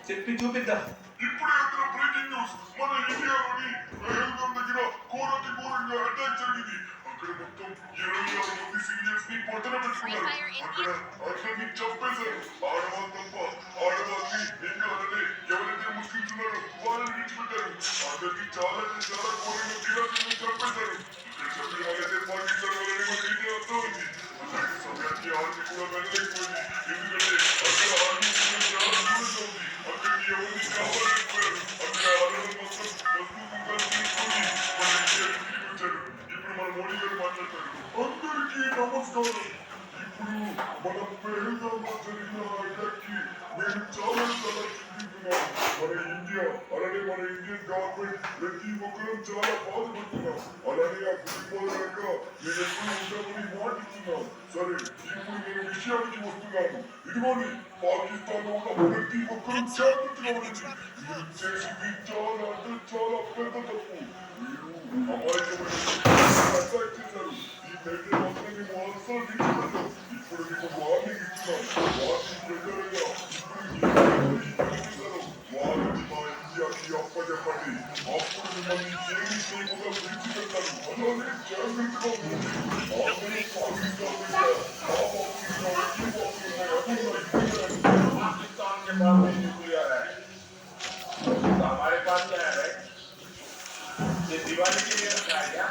చెప్పి చూపిద్దాం. ఇప్పుడే వచ్చిన బ్రేకింగ్ న్యూస్. మన ఇండియాలోని పహల్గామ్ దగ్గర ఘోరంగా అటాక్ జరిగింది. అక్కడ మొత్తం 26 మంది సీనియర్స్ ని పొట్టన పెట్టుకున్నారు. అక్కడ అందరినీ చంపేశారు. ఆడవాళ్ళు తప్ప ఆడవాళ్ళని ఇంకా అలానే ఎవరైతే ముస్లిమ్స్ ఉన్నారో వాళ్ళని విడిచిపెట్టారు. అందరికి చాలా ఘోరంగా కిరాతకులను చంపేశారు. ఇక్కడ చంపిన వాళ్ళైతే పాకిస్తాన్ వాళ్ళని మనకి ఇండియా అర్థమైంది. అలాంటి సమయానికి ఆర్మీ కూడా వెళ్ళలేకపోయింది. ఎందుకంటే అక్కడ ఆర్మీ చాలా దూరంగా ఉంది. అక్కడికి ఎవరిని కాపాడలేకపోయారు. అక్కడ ఆడవాళ్ళు మొత్తం మజబూతుగా తీసుకొని మన ఇండియాకి తిరిగి వచ్చారు. ఇప్పుడు మన మోడీ గారు మాట్లాడతారు. అందరికీ నమస్కారం. ఇప్పుడు మన పహల్గామ్లో జరిగిన అటాక్ కి మేము చాలా చింతిస్తున్నాం. మన ఇండియా అలానే మన ఇండియన్ గవర్నమెంట్ ప్రతి ఒక్కరూ చాలా బాధపడుతున్నాం. అలానే ఆ కుటుంబాలక మేము ఎప్పుడు ఉంటామని మాటిస్తున్నాం. సరే, ఇప్పుడు నేను విషయానికి వస్తున్నాను. ఇదిగోని పాకిస్తాన్ లో ఉన్న ప్రతి ఒక్కరూ జాగ్రత్తగా ఉండండి. మీరు చేసింది చాలా అంటే చాలా పెద్ద తప్పు. మీరు అమాయకమైన అటాక్ చేశారు. ఈ దగ్గర మాత్రం మేము అసలు విడిచిపెట్టాం. ఇప్పుడు మీకు వార్నింగ్ ఇస్తున్నాం. వార్నింగ్ ప్రకారంగా వారిని మా ఇండియాకి అప్పచెప్పండి. అప్పుడు మిమ్మల్ని ఏమి చేయకుండా విడిచిపెట్టారు. అలానే జాగ్రత్తగా ఉంది. ఆల్రెడీ పాకిస్తాన్ దగ్గర पाकिस्तान के पास भी न्यूक्लियर है तो हमारे पास क्या है भाई? ये दिवाली के लिए रखा है क्या?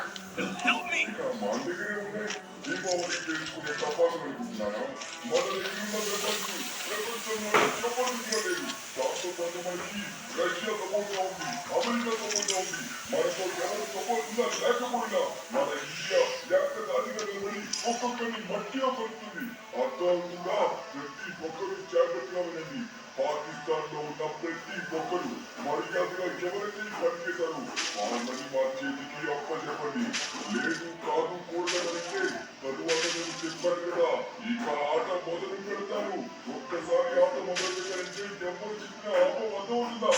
మన దగ్గరే ఉన్నాయి. దీపావళి చేసుకునే తపాసులు అనుకుంటున్నాను. మన దగ్గర ఉన్న వెపన్స్ ప్రపంచంలో చెప్పడానికి లేదు. దాంతో పాటు మనకి రష్యా సపోర్ట్ గా ఉంది, అమెరికా సపోర్ట్ గా ఉంది. మనతో ఎవరు సపోర్ట్ ఉందా లేకపోయినా మన ఇండియా ఏకదాటిగా నిలబడి ఒక్కొక్కరిని మట్టిగా పడుతుంది. అర్థమవుతుందా? ప్రతి ఒక్కరూ జాగ్రత్తగా వినండి. పాకిస్తాన్ లో ఉన్న ప్రతి ఒక్కరు మర్యాదగా ఎవరైతే పనిచేశారు వాళ్ళని మా చేతికి అప్పచెప్పండి. లేదు కాదు కూడదంటే తరువాత నేను చెప్పాను కదా, ఇక ఆట మొదలు పెడతాను. ఒక్కసారి ఆట మొదలు పెట్టారంటే ఎవరు చెప్పిన ఆపవద్దా.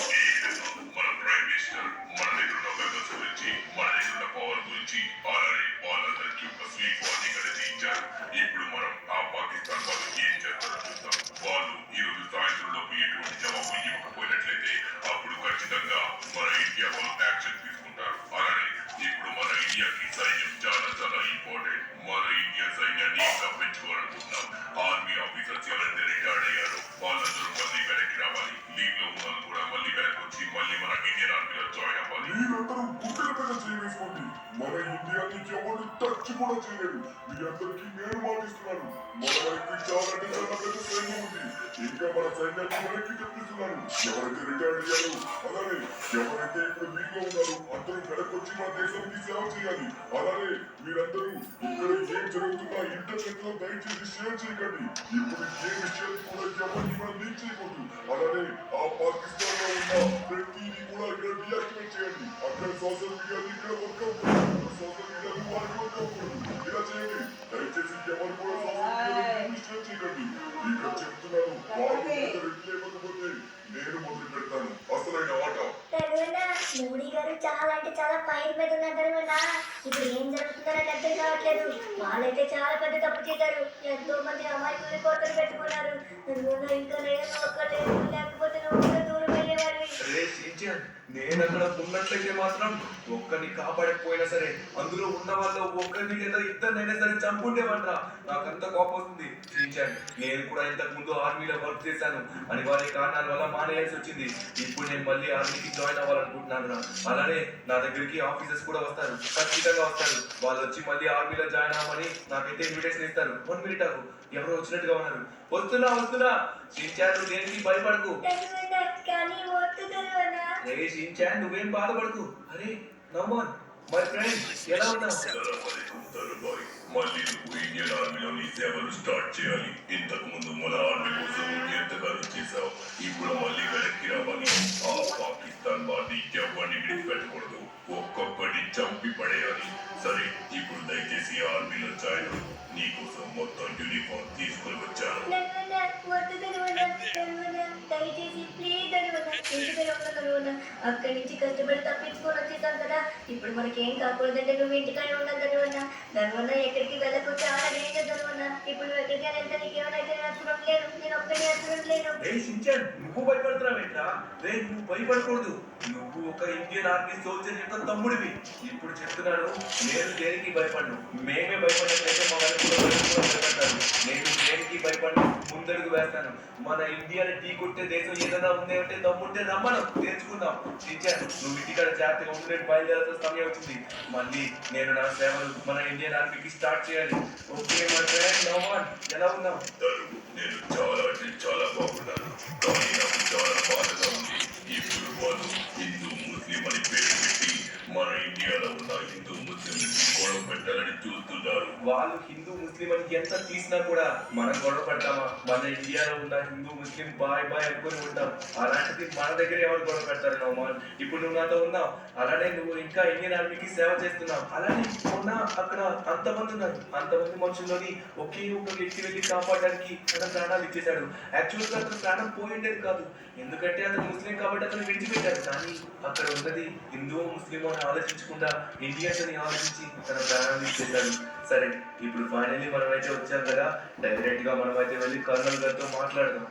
మన ప్రైమ్ మినిస్టర్ మన దగ్గర ఉన్న వెపన్స్ గురించి, మన దగ్గర ఉన్న పవర్ గురించి అలానే వాళ్ళందరికీ ఒక స్వీట్ వార్నింగ్ అనేది ఇచ్చారు. ఇప్పుడు మనం ఆ పాకిస్తాన్ వాళ్ళు ఏం చేస్తారో చూద్దాం. వాళ్ళు ఈ రోజు సాయంత్రంలోపు ఎటువంటి జవాబు ఇవ్వకపోయినట్లయితే అప్పుడు ఖచ్చితంగా మన ఇండియా వాళ్ళు యాక్షన్ తీసుకుంటారు. అలానే ఇప్పుడు మన ఇండియాకి సైన్యం చాలా చాలా ఇంపార్టెంట్. మన ఇండియా సైన్యాన్ని ఇంకా పెంచుకోవాలనుకుంటున్నాం. ఆర్మీ ఆఫీసర్స్ ఎవరైతే రిటైర్డ్ అయ్యారో వాళ్ళందరూ మళ్ళీ వెనక్కి రావాలి. లీవ్ లో ఉన్న వాళ్ళు కూడా మళ్ళీ వెనక్కి వచ్చి మళ్ళీ మన ఇండియన్ ఆర్మీలో జాయిన్ అవ్వాలి. మీరందరూ గుండెల మీద చేయవేసుకోండి. మన ఇండియాని ఎవరు టచ్ కూడా చేయలేరు. మీ అందరికీ నేను మాటిస్తున్నాను. మన వైపు చాలా పెద్ద సైన్యం ఉంది. ఇంకా మన సైన్యాన్ని వెనక్కి తెప్పిస్తున్నాను. ఎవరైతే రిటైర్డ్ అయ్యారు అలానే ఎవరైతే ఇప్పుడు లీవ్ లో ఉన్నారు అందరూ వెనక్కి వచ్చి మన దేశానికి సేవ చేయాలి. అలానే మీరందరూ ఇక్కడ ఏం జరుగుతున్నా ఇంటర్నెట్ లో దయచేసి షేర్ చేయకండి. ఇప్పుడు ఏ విషయాన్ని కూడా ఎవరిని మనం లీక్ చేయకూడదు. అలానే ఆ పాకిస్తాన్ లో ఉన్న ప్రతిదీ కూడా ఇక్కడ డియాక్టివేట్ చేయండి. అక్కడ సోషల్ మీడియాని ఇక్కడ వర్క్ అవుతుంది. సోషల్ మీడియాని వారికి వర్క్ అవుతుంది. ఇలా చేయండి. దయచేసి ఎవరు కూడా సోషల్ మీడియాని షేర్ చేయకండి. ఇక చెప్తున్నాను, వాళ్ళు లేకపోతే నేను మొదలు పెడతాను అసలైన ఆట. మోడీ గారు చాలా అంటే చాలా ఫైర్ మీద ఉన్నారు. ఇప్పుడు ఏం జరుగుతుందో నాకు అర్థం కావట్లేదు. వాళ్ళైతే చాలా పెద్ద తప్పు చేశారు. ఎంతో మంది అమాయకుల్ని కోతలు పెట్టుకున్నారు. ఇంకా నేను ఒక్కలేదు, లేకపోతే నువ్వు దూరం వెళ్ళేవాడివి. నేను అక్కడ ఉన్నట్లయితే మాత్రం ఒక్కరిని కాపాడకపోయినా సరే అందులో ఉన్న వాళ్ళు ఒక్కరిని లేదా ఇద్దరినైనా సరే చంపుండేవంటరా. నాకంత కోపం వస్తుంది. నేను కూడా ఇంతకు ముందు ఆర్మీలో వర్క్ చేశాను. అనివార్య కారణాల వల్ల మానేయాల్సి వచ్చింది. ఇప్పుడు నేను మళ్ళీ ఆర్మీకి జాయిన్ అవ్వాలనుకుంటున్నాను రా. అలానే నా దగ్గరికి ఆఫీసర్స్ కూడా వస్తారు, ఖచ్చితంగా వస్తారు. వాళ్ళు వచ్చి మళ్ళీ ఆర్మీలో జాయిన్ అవ్వమని నాకైతే ఇన్విటేషన్ ఇస్తారు. 1 మినిట్ ఆగు, ఎవరో వచ్చినట్టుగా ఉన్నారు. వస్తున్నా షిన్చాన్, దేనికి భయపడకు. షిన్చాన్, నువ్వేం బాధపడకు. అరే నమోన్, మై ఫ్రెండ్, ఎలా ఉన్నావు? మళ్ళీ నువ్వు ఇండియన్ ఆర్మీలోని సేవలు స్టార్ట్ చేయాలి. ఇంతకు ముందు మన ఆర్మీ కోసం ఎంతగానో చేశావు. ఇప్పుడు మళ్ళీ వెనక్కి రావాలి. ఆ పాకిస్తాన్ వారిని ఎవరిని విడిచిపెట్టకూడదు. ఒక్కొక్కడిని చంపి పడేయాలి. సరే, ఇప్పుడు దయచేసి ఆర్మీలో జాయిన్ అవ్వు. నీకోసం మొత్తం యూనిఫామ్ తీసుకొని వచ్చాను. ఇంటికనే ఉన్నాను ధనువన్న. అక్కడి నుంచి కష్టపడి తప్పించుకొని వచ్చేసాం కదా. ఇప్పుడు మనకేం కాకూడదంటే నువ్వు ఇంటికనే ఉండాలి ధనువన్న. ధనువన్న ఎక్కడికి వెళ్ళకు, చాలా డేంజర్ ధనువన్న. ఇప్పుడు నువ్వు ఎక్కడికైనా వెళ్తే నీకేమైనా నేను అసలు లేను, నేను ఒక్కడే అసలు లేను. రే షించాన్, నువ్వు భయపడుతున్నావేంట్రా? రే నువ్వు భయపడకూడదు. నువ్వు ఒక ఇండియన్ ఆర్మీ సోల్జర్ యొక్క తమ్ముడివి. ఇప్పుడు చెప్తున్నాను, నేను దేనికి భయపడను. మేమే భయపడినట్లయితే మా వాళ్ళు కూడా భయపడతారు. నేను దేనికి భయపడను, ముందడుగు వేస్తాను. మన ఇండియాని టీ కొట్టే దేశం ఏదైనా ఉంది అంటే దమ్ముంటే రమ్మను, తెలుసుకుందాం. షించాన్, నువ్వు ఇంటికాడ జాగ్రత్తగా ఉండి నేను బయలుదేరాల్సిన సమయం వచ్చింది. మళ్ళీ నేను నా సేవలు మన ఇండియన్ ఆర్మీకి స్టార్ట్ చేయాలి. ఓకే మై ఫ్రెండ్ నోమాన్, ఎలా ఉన్నావు? నేను చాలా అంటే చాలా బాగున్నాను. కానీ నాకు చాలా బాధగా ఉంది. ఇప్పుడు వాళ్ళు హిందూ ముస్లిం అని పేరు పెట్టి మన ఇండియాలో ఉన్న హిందూ ముస్లింలకి గొడవ పెట్టాలని చూస్తున్నారు. వాళ్ళు హిందూ ముస్లిం అని ఎంత తీసినా కూడా మనం గొడవ పడతామా? మన ఇండియాలో ఉన్న హిందూ ముస్లిం బాయ్ బాయ్ అనుకుని ఉంటాం. అలాంటిది మన దగ్గర ఎవరు గొడవ పెడతారు నోమాన్? ఇప్పుడు నువ్వు నాతో ఉన్నావు, అలానే నువ్వు ఇంకా ఇండియన్ ఆర్మీకి సేవ చేస్తున్నావు. అలానే మొన్న అక్కడ అంతమంది ఉన్నారు. అంతమంది మనుషుల్లోని ఒకే ఒక వ్యక్తి వెళ్ళి కాపాడడానికి తన ప్రాణాలు ఇచ్చేశాడు. యాక్చువల్ గా అతను ప్రాణం పోయిండేది కాదు, ఎందుకంటే అతను ముస్లిం కాబట్టి అతను విడిచిపెట్టారు. కానీ అక్కడ ఉన్నది హిందూ ముస్లిం అని ఆలోచించకుండా ఇండియన్స్ అని ఆలోచించి తన ప్రాణాలు ఇచ్చేశాడు. సరే, ఇప్పుడు ఫైనల్లీ మనమైతే వచ్చాం కదా, డైరెక్ట్ గా మనమైతే వెళ్ళి కర్నల్ గారితో మాట్లాడదాం.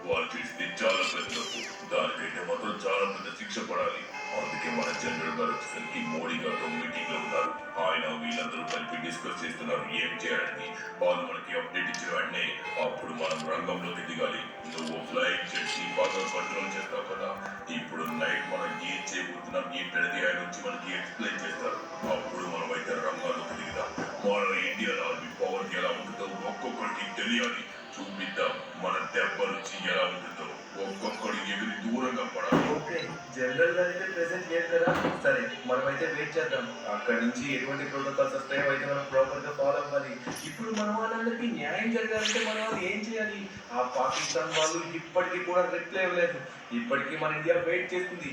వాళ్ళు చేసింది చాలా పెద్ద తప్పు. దానికైతే మాత్రం చాలా పెద్ద శిక్ష పడాలి. అందుకే మన జనరల్ గారు వచ్చేసరికి మోడీ గారితో మీటింగ్ లో ఉన్నారు. ఆయన వీళ్ళందరూ కలిపి డిస్కస్ చేస్తున్నారు ఏం చేయాలని. వాళ్ళు మనకి అప్డేట్ ఇచ్చిన వెంటనే అప్పుడు మనం రంగంలోకి దిగాలి. నువ్వు ఫ్లైట్ చేసి బాగా కంట్రోల్ చేస్తావు కదా, ఇప్పుడు నైట్ మనం ఏం చేయబోతున్నాం ఏంటనేది ఆయన వచ్చి మనకి ఎక్స్ప్లెయిన్ చేస్తారు. అప్పుడు మనం అయితే రంగంలోకి దిగుదాం. మన ఇండియన్ ఆర్మీ పవర్ ఎలా ఉంటుందో ఒక్కొక్కరికి తెలియాలి. చూపిద్దాం మన దెబ్బ రుచి ఎలా ఉంటుందో. ఒక్కొక్కడు ఎగిరి దూరంగా పడాలి. ఓకే, జనరల్ గా అయితే ప్రెసెంట్ లేదు కదా. సరే, మనమైతే వెయిట్ చేద్దాం. అక్కడి నుంచి ఎటువంటి ప్రోటోకాల్స్ వస్తాయో అయితే మనం ప్రాపర్ గా ఫాలో అవ్వాలి. ఇప్పుడు మన వాళ్ళందరికీ న్యాయం జరగాలంటే మన వాళ్ళు ఏం చేయాలి? ఆ పాకిస్తాన్ వాళ్ళు ఇప్పటికీ కూడా రిప్లై ఇవ్వలేదు. ఇప్పటికీ మన ఇండియా వెయిట్ చేస్తుంది.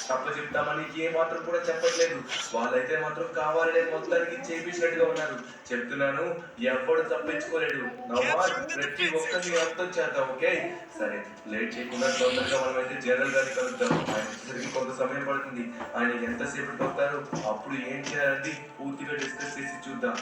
తప్ప చెప్తామని ఏ మాత్రం కూడా చెప్పట్లేదు. వాళ్ళైతే మాత్రం కావాలనే మొత్తానికి చేపించినట్టుగా ఉన్నారు. చెప్తున్నాను, ఎవడు తప్పించుకోలేడు. ప్రతి ఒక్కరిని అర్థం చేద్దాం. ఓకే, సరే, లేట్ చేయకుండా తొందరగా మనమైతే జనరల్ గారిని కలుద్దాం. ఆయన వచ్చేసరికి కొంత సమయం పడుతుంది. ఆయన ఎంతసేపటికి వస్తారు, అప్పుడు ఏం చేయాలని పూర్తిగా డిస్కస్ చేసి చూద్దాం.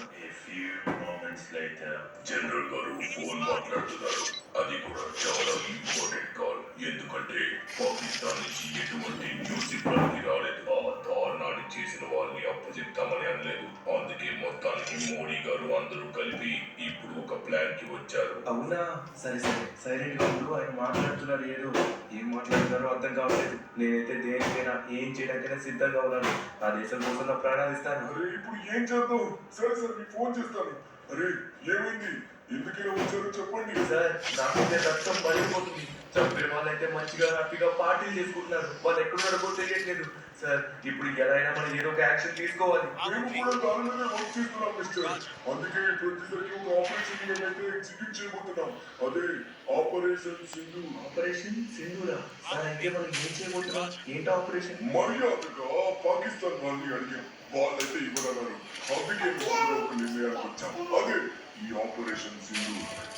జనరల్ గారు ఫోన్ మాట్లాడుతున్నారు. అది కూడా చాలా ఇంపార్టెంట్ కాల్. ఎందుకంటే పాకిస్తాన్ నుంచి ఎటువంటి న్యూస్ ఇప్పటికి రాలేదు. ఆ దారుణాన్ని చేసిన వాళ్ళని అప్పచెప్తామని అనలేదు. అందుకే మొత్తానికి మోడీ గారు అందరూ కలిపి ఇప్పుడు ఒక ప్లాన్ కి వచ్చారు. అవునా? సరే సరే, సైలెంట్ గా ఉండు. ఆయన మాట్లాడుతున్నారు, ఏం మాట్లాడుతున్నారో అర్థం కావట్లేదు. నేనైతే దేనికైనా ఏం చేయడానికైనా సిద్ధంగా ఉన్నాను. నా దేశం కోసం నా ప్రాణాలు ఇస్తాను. అరే ఇప్పుడు ఏం చేద్దాం? సరే సరే, మీకు ఫోన్ చేస్తాను. అరే ఏమైంది? ఎందుకైనా వచ్చారో చెప్పండి. సార్, నాకైతే రక్తం పడిపోతుంది. చంపిన వాళ్ళైతే మంచిగా హ్యాపీగా పార్టీలు చేసుకుంటున్నారు. వాళ్ళు ఎక్కడున్నారో తెలియట్లేదు. సార్, ఇప్పుడు ఎలా అయినా మనం ఏదో ఒక యాక్షన్ తీసుకోవాలి. మేము కూడా దాని మీదే వర్క్ చేస్తున్నాం మిస్టర్. అందుకే ఇప్పుడు వచ్చేసరికి ఒక ఆపరేషన్ మేమైతే ఎగ్జిక్యూట్ చేయబోతున్నాం. అదే operation Sindhu. Operation Sindhura? Sir, అయితే మనం ఏం చేయబోతున్నాం? ఏంటి ఆపరేషన్? మర్యాదగా పాకిస్తాన్ వాళ్ళని అడిగాం. వాళ్ళైతే ఇవ్వగలరు. అందుకే మేము ఒక నిర్ణయానికి వచ్చాం. అదే ఈ ఆపరేషన్ సింధు.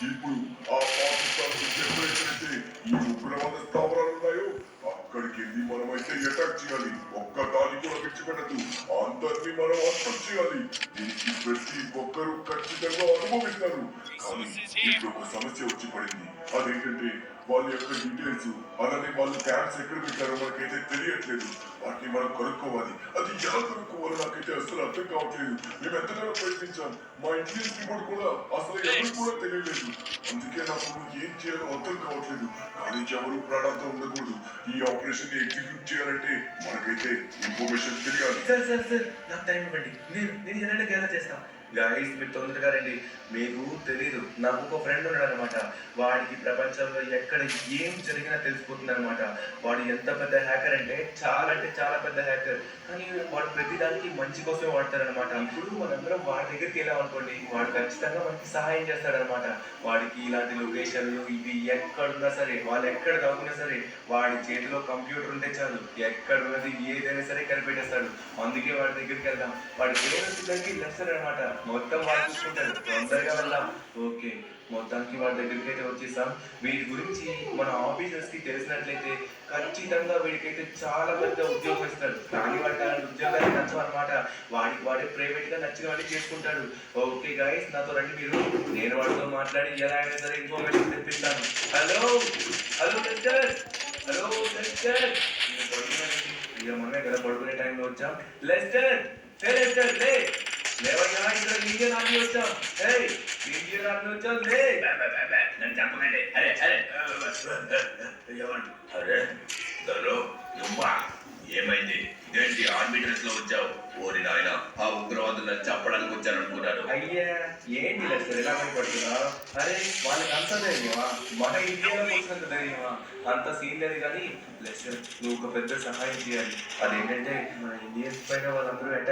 ఇప్పుడు ఆ పాకిస్తాన్ ఎక్కడైతే ఈ ఉగ్రవాద స్థావరాలు ఉన్నాయో అక్కడికి వెళ్ళి మనమైతే అటాక్ చేయాలి. ఒక్క దాని కూడా విడిచిపెట్టదు. అందరినీ మనం అంతం చేయాలి. దీనికి ప్రతి ఒక్కరూ ఖచ్చితంగా అనుభవిస్తారు. కానీ ఇప్పుడు ఒక సమస్య వచ్చి పడింది. అదేంటంటే వాళ్ళ యొక్క డీటెయిల్స్, అలానే వాళ్ళు క్యాంప్స్ ఎక్కడ పెట్టారో మనకైతే తెలియట్లేదు. వాటిని మనం కనుక్కోవాలి. అది ఎలా కనుక్కోవాలో నాకైతే అసలు అర్థం కావట్లేదు. మేము ఎంతగానో ప్రయత్నించాం. మా ఇండియన్ రిపోర్ట్ కూడా అసలు ఎవరు కూడా తెలియలేదు. అందుకే నాకు ఏం చేయాలో అర్థం కావట్లేదు. కానీ ఎవరు ప్రాణాలతో ఉండకూడదు. ఈ ఆపరేషన్ ఎగ్జిక్యూట్ చేయాలంటే మనకైతే ఇన్ఫర్మేషన్ తెలియాలి. సార్ సార్ సార్, నాకు టైం ఇవ్వండి. నేను ఎలాంటి గేలా చేస్తాను. గాయస్, మీరు తొందరగా రండి. మీకు తెలీదు, నాకు ఒక ఫ్రెండ్ ఉన్నాడు అనమాట. వాడికి ప్రపంచంలో ఎక్కడ ఏం జరిగినా తెలిసిపోతుంది అనమాట. వాడు ఎంత పెద్ద హ్యాకర్ అంటే చాలా పెద్ద హ్యాకర్. కానీ వాడు ప్రతిదానికి మంచి కోసమే వాడతారనమాట. ఇప్పుడు మనందరం వాడి దగ్గరికి వెళ్ళామనుకోండి, వాడు ఖచ్చితంగా మనకి సహాయం చేస్తాడనమాట. వాడికి ఇలాంటి లొకేషన్లు ఇవి ఎక్కడున్నా సరే, వాళ్ళు ఎక్కడ దాక్కున్నా సరే, వాడి చేతిలో కంప్యూటర్ ఉంటే చాలు, ఎక్కడ ఉన్నది ఏదైనా సరే కనిపెట్టేస్తాడు. అందుకే వాడి దగ్గరికి వెళ్దాం. వాడి పేరు వచ్చేసరికి లెక్చర్ అనమాట. మొత్తం వాడు చూసుకుంటాడు. తొందరగా వెళ్దాం. ఓకే, మొత్తానికి వాడి దగ్గరికి అయితే వచ్చేసాం. వీడి గురించి మన ఆఫీసర్స్ కి తెలిసినట్లయితే ఖచ్చితంగా వీడికైతే చాలా పెద్ద ఉద్యోగం ఇస్తాడు. కానీ వాడికి అలాంటి ఉద్యోగాలు నచ్చవు అనమాట. వాడికి వాడే ప్రైవేట్ గా నచ్చిన వాడిని చేసుకుంటాడు. ఓకే గైస్, నాతో రండి మీరు. నేను వాడితో మాట్లాడి ఎలా అయినా సరే ఇన్ఫర్మేషన్ తెప్పిస్తాను. Hello hello sister, hello sister. ఇక మనమే కదా పడుకునే టైంలో వచ్చాం. లెస్టర్, హే లెస్టర్, లే లేవయ్యా, ఇక్కడ ఇండియన్ ఆర్మీ వచ్చాం. హే, ఇండియన్ ఆర్మీ వచ్చాం, లే. నన్ను చెప్పకండి. అరే అరే అరే దొరో నువ్వా? ఏమైంది? ఇదేంటి ఆర్మీ డ్రెస్ లో వచ్చావు? ఓరి నాయన, ఆ ఉగ్రవాదులను చంపడానికి వచ్చాను అనుకున్నాను. అయ్యా, ఏంటి లెస్టర్ ఎలా భయపడుతున్నా? అరే, వాళ్ళకి అంత ధైర్యమా? మన ఇండియాలో వచ్చినంత ధైర్యమా? అంత సీన్ లేదు. కానీ లెస్టర్, నువ్వు ఒక పెద్ద సహాయం చేయాలి. అదేంటంటే మన ఇండియన్స్ పైన వాళ్ళందరూ అటాక్